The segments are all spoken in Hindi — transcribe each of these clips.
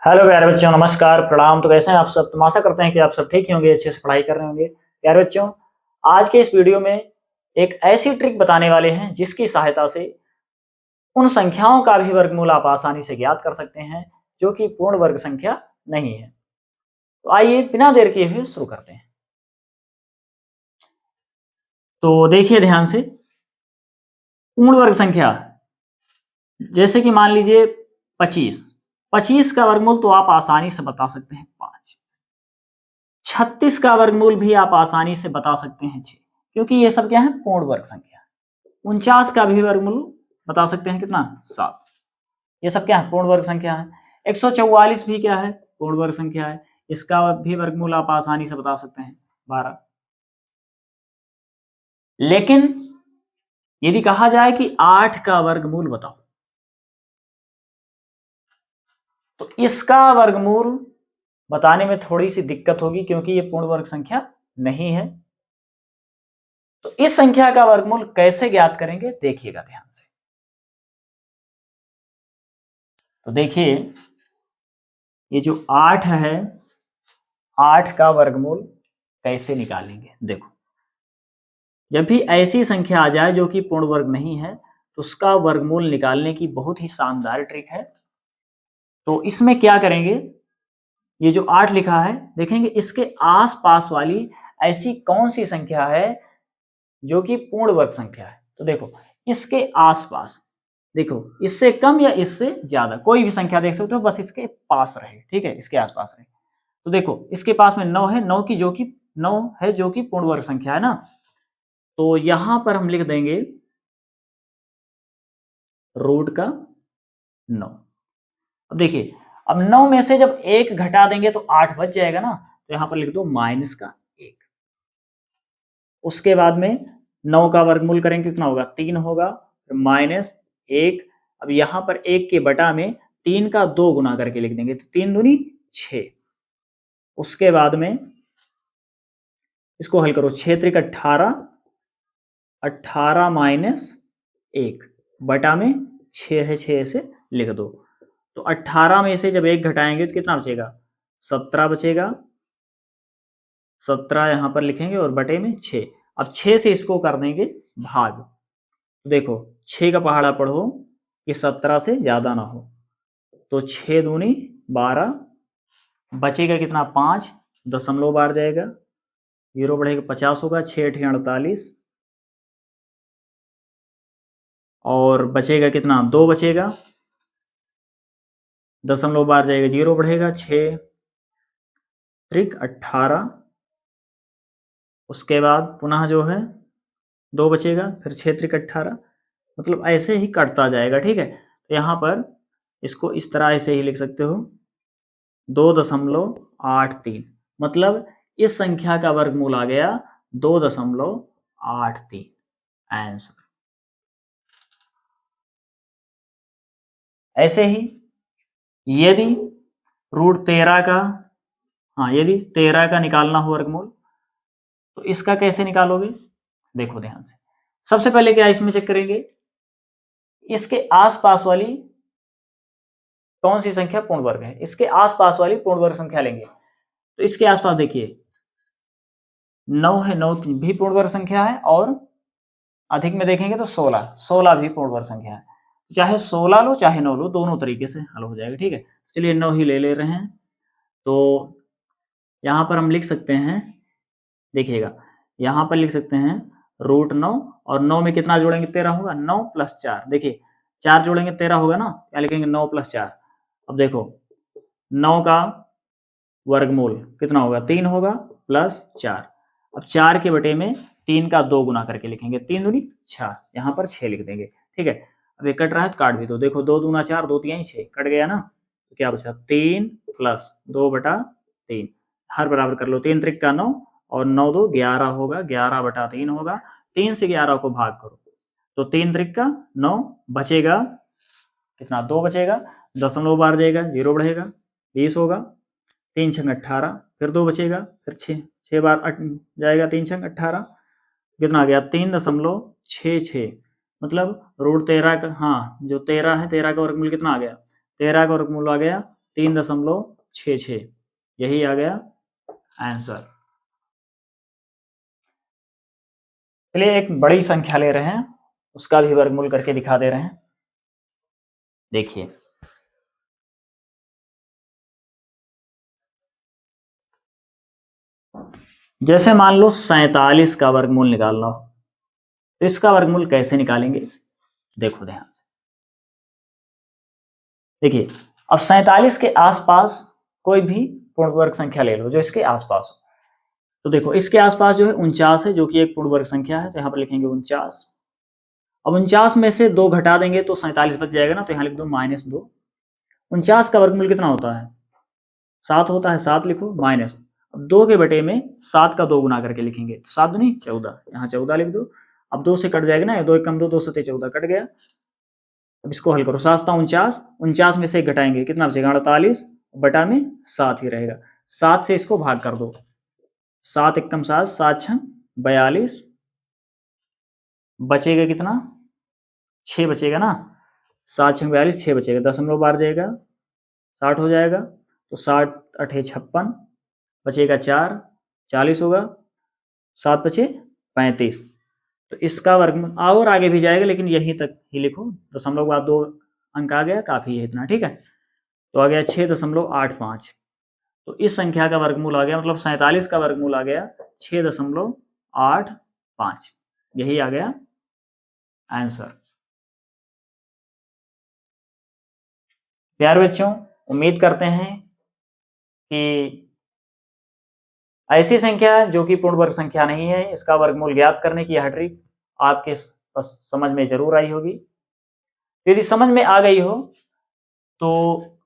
हेलो प्यारे बच्चों, नमस्कार, प्रणाम। तो कैसे हैं आप सब? तो आशा करते हैं कि आप सब ठीक ही होंगे, अच्छे से पढ़ाई कर रहे होंगे। प्यारे बच्चों, आज के इस वीडियो में एक ऐसी ट्रिक बताने वाले हैं जिसकी सहायता से उन संख्याओं का भी वर्गमूल आप आसानी से ज्ञात कर सकते हैं जो कि पूर्ण वर्ग संख्या नहीं है। तो आइए बिना देर किए हुए शुरू करते हैं। तो देखिए ध्यान से, पूर्ण वर्ग संख्या जैसे कि मान लीजिए 25। 25 का वर्गमूल तो आप आसानी से बता सकते हैं 5। 36 का वर्गमूल भी आप आसानी से बता सकते हैं 6, क्योंकि ये सब क्या है? पूर्ण वर्ग संख्या। 49 का भी वर्गमूल बता सकते हैं कितना? 7। ये सब क्या है? पूर्ण वर्ग संख्या है। 144 भी क्या है? पूर्ण वर्ग संख्या है। इसका भी वर्गमूल आप आसानी से बता सकते हैं 12। लेकिन यदि कहा जाए कि 8 का वर्गमूल बताओ, तो इसका वर्गमूल बताने में थोड़ी सी दिक्कत होगी, क्योंकि ये पूर्ण वर्ग संख्या नहीं है। तो इस संख्या का वर्गमूल कैसे ज्ञात करेंगे, देखिएगा ध्यान से। तो देखिए, ये जो 8 है, 8 का वर्गमूल कैसे निकालेंगे? देखो, जब भी ऐसी संख्या आ जाए जो कि पूर्ण वर्ग नहीं है, तो उसका वर्गमूल निकालने की बहुत ही शानदार ट्रिक है। तो इसमें क्या करेंगे, ये जो 8 लिखा है, देखेंगे इसके आसपास वाली ऐसी कौन सी संख्या है जो कि पूर्ण वर्ग संख्या है। तो देखो, इसके आसपास, देखो इससे कम या इससे ज्यादा कोई भी संख्या देख सकते हो, बस इसके पास रहे, ठीक है, इसके आसपास रहे। तो देखो, इसके पास में 9 है, 9 की जो कि 9 है जो कि पूर्ण वर्ग संख्या है ना। तो यहां पर हम लिख देंगे रूट का 9। अब देखिए, अब 9 में से जब 1 घटा देंगे तो 8 बच जाएगा ना। तो यहां पर लिख दो माइनस का 1। उसके बाद में 9 का वर्गमूल करेंगे, कितना होगा? 3 होगा, माइनस 1। अब यहां पर 1 के बटा में 3 का 2 गुना करके लिख देंगे, तो 3 दूनी 6। उसके बाद में इसको हल करो, 6 त्रिक 18, 18 माइनस 1 बटा में 6 है, 6 से लिख दो। तो 18 में से जब 1 घटाएंगे तो कितना बचेगा? 17 बचेगा। 17 यहां पर लिखेंगे और बटे में 6। अब 6 से इसको कर देंगे भाग। तो देखो, 6 का पहाड़ा पढ़ो कि 17 से ज्यादा ना हो। तो 6 दूनी 12, बचेगा कितना? 5, दशमलव बार जाएगा, 0 बढ़ेगा 50 होगा, 6 8 48, और बचेगा कितना? 2 बचेगा, दशमलव बार जाएगा, 0 बढ़ेगा, 6 त्रिक 18। उसके बाद पुनः जो है 2 बचेगा, फिर 6 त्रिक 18। मतलब ऐसे ही कटता जाएगा, ठीक है। तो यहाँ पर इसको इस तरह ऐसे ही लिख सकते हो, 2.83। मतलब इस संख्या का वर्गमूल आ गया 2.83 आंसर। ऐसे ही यदि रूट 13 का, यदि 13 का निकालना हो वर्गमूल, तो इसका कैसे निकालोगे? देखो ध्यान से, सबसे पहले क्या इसमें चेक करेंगे, इसके आसपास वाली कौन सी संख्या पूर्ण वर्ग है। इसके आसपास वाली पूर्ण वर्ग संख्या लेंगे। तो इसके आसपास देखिए 9 है, 9 भी पूर्ण वर्ग संख्या है, और अधिक में देखेंगे तो 16, 16 भी पूर्ण वर्ग संख्या है। चाहे 16 लो चाहे 9 लो, दोनों तरीके से हल हो जाएगा, ठीक है। चलिए 9 ही ले रहे हैं। तो यहां पर हम लिख सकते हैं, देखिएगा यहां पर लिख सकते हैं रूट 9, और 9 में कितना जोड़ेंगे? 13 होगा, 9 प्लस 4। देखिए 4 जोड़ेंगे 13 होगा ना, क्या लिखेंगे? 9 प्लस 4। अब देखो 9 का वर्गमूल कितना होगा? 3 होगा, प्लस 4। अब 4 के बटे में 3 का 2 गुना करके लिखेंगे, 3 दूनी 6, यहाँ पर 6 लिख देंगे, ठीक है। अब ये कट रहा है तो काट भी दो। देखो 2 दूना 4, 2 तिहाई 6, कट गया ना। तो क्या बचा? 3 प्लस 2/3, हर बराबर कर लो। 3 त्रिक का 9, और 9 2 11 होगा, 11/3 होगा। 3 से 11 को भाग करो, तो 3 त्रिक का 9, बचेगा कितना? 2 बचेगा, दशमलव बार जाएगा, 0 बढ़ेगा, 20 होगा, 3 छंग 18, फिर 2 बचेगा, फिर 6 बार जाएगा, 3 छंग 18, कितना आ गया? 3.66। मतलब रूट 13 का, जो 13 है, 13 का वर्गमूल कितना आ गया? 13 का वर्गमूल आ गया 3.66, यही आ गया आंसर। चलिए एक बड़ी संख्या ले रहे हैं, उसका भी वर्गमूल करके दिखा दे रहे हैं। देखिए जैसे मान लो 47 का वर्गमूल निकालना हो, तो इसका वर्गमूल कैसे निकालेंगे, देखो ध्यान से। देखिए अब 47 के आसपास कोई भी पूर्ण वर्ग संख्या ले लो जो इसके आसपास हो। तो देखो इसके आसपास जो है 49 है, जो कि एक पूर्ण वर्ग संख्या है, तो यहाँ पर लिखेंगे 49। अब 49 में से 2 घटा देंगे तो 47 बच जाएगा ना, तो यहाँ लिख दो -2। 49 का वर्गमूल कितना होता है, 7 होता है, 7 लिखो माइनस। अब 2 के बटे में 7 का 2 गुना करके लिखेंगे, तो 7 दूनी 14, यहाँ 14 लिख दो। अब 2 से कट जाएगा ना, 2 कम 2, 2 से 14 कट गया। अब इसको हल करो, 7 49, 49 में से घटाएंगे कितना बचेगा 48, बटा में 7 ही रहेगा। 7 से इसको भाग कर दो, 7 एकम 7, 7 6 42, बचेगा कितना 6 बचेगा ना, 7 6 42, 6 बचेगा, दशमलव बार जाएगा 60 हो जाएगा, तो 60 8 56, बचेगा 4, 40 होगा, 7 बचे 35। तो इसका वर्गमूल और आगे भी जाएगा, लेकिन यहीं तक ही लिखो, दशमलव के बाद 2 अंक आ गया, काफी है इतना, ठीक है। तो आ गया 6.85। तो इस संख्या का वर्गमूल आ गया, मतलब 47 का वर्गमूल आ गया 6.85, यही आ गया आंसर। प्यारे बच्चों, उम्मीद करते हैं कि ऐसी संख्या जो कि पूर्ण वर्ग संख्या नहीं है, इसका वर्गमूल ज्ञात करने की यह ट्रिक आपके समझ में जरूर आई होगी। यदि समझ में आ गई हो तो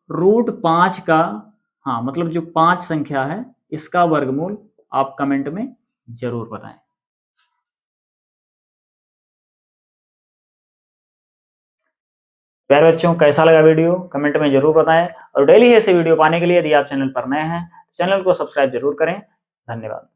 √5 का, हाँ मतलब जो 5 संख्या है, इसका वर्गमूल आप कमेंट में जरूर बताएं। प्यारे बच्चों, कैसा लगा वीडियो कमेंट में जरूर बताएं, और डेली ऐसे वीडियो पाने के लिए यदि आप चैनल पर नए हैं, चैनल को सब्सक्राइब जरूर करें। धन्यवाद।